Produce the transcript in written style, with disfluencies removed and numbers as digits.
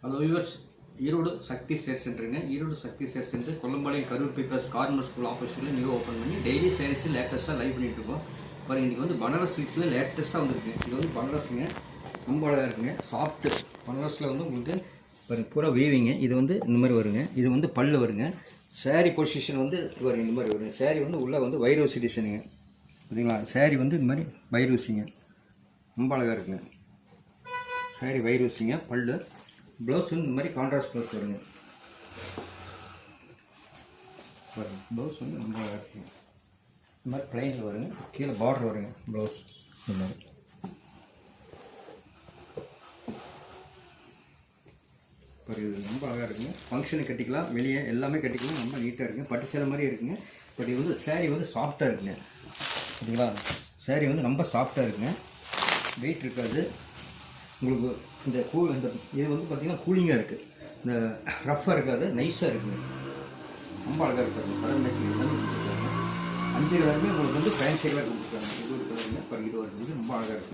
Hello viewers, Erode Sakthi chair சென்டருங்க. Erode Sakthi chair centre Kollampalayam Karur பீப்பர்ஸ் corner school ஆப்போசிட்டில் நியூ ஓப்பன் பண்ணி டெய்லி சாரீஸ் லேட்டஸ்ட்டாக லைவ் பண்ணிட்டு இருக்கோம். பாருங்க, இன்றைக்கி வந்து பனாரஸ் சில்க்ஸில் லேட்டஸ்ட்டாக வந்துருக்கு. இது வந்து பனாரஸுங்க, ரொம்ப அழகாக இருக்குங்க. சாஃப்ட்டு பனாரஸில் வந்து உங்களுக்கு பாருங்கள் பூரா வீவிங்க. இது வந்து இந்த மாதிரி வருங்க. இது வந்து பல்லு வருங்க. சாரீ பொசிஷன் வந்து வருங்க, இந்த மாதிரி வருங்க. சாரீ வந்து உள்ளே வந்து வைரோசி டிசைனுங்க, சரிங்களா? சாரீ வந்து இந்த மாதிரி வைரோசிங்க, ரொம்ப அழகாக இருக்குங்க. சாரீ வைரோசிங்க, பல்லு. ப்ளவுஸ் வந்து இந்த மாதிரி கான்ட்ராஸ்ட் ப்ளவுஸ் வருங்க. பாருங்க, ப்ளவுஸ் வந்து ரொம்ப அழகாக இருக்குங்க. இந்த மாதிரி ப்ளைனில் வருங்க, கீழே பார்டர் வருங்க. ப்ளவுஸ் இந்த மாதிரி பாருங்க, இது ரொம்ப அழகாக இருக்குங்க. ஃபங்க்ஷனுக்கு கட்டிக்கலாம், வெளியே எல்லாமே கட்டிக்கலாம், ரொம்ப நீட்டாக இருக்குங்க. பட்டு சேலை மாதிரி இருக்குங்க. பட் இது வந்து சாரீ வந்து சாஃப்டாக இருக்குங்க, சரிங்களா? சாரீ வந்து ரொம்ப சாஃப்டாக இருக்குங்க, வெயிட் இருக்காது உங்களுக்கு. இந்த இது வந்து பார்த்திங்கன்னா கூலிங்காக இருக்குது, இந்த ரஃப்பாக இருக்காது, நைஸாக இருக்குங்க. ரொம்ப அழகாக இருக்காது. கலர் மேட்சிங் எல்லாமே கொடுத்துருக்காங்க. 5 கலருமே உங்களுக்கு வந்து ஃபேன்சி கலர் கொடுத்துருக்காங்க. இது ஒரு கலருங்க, இது ஒரு ரொம்ப அழகாக இருக்குது.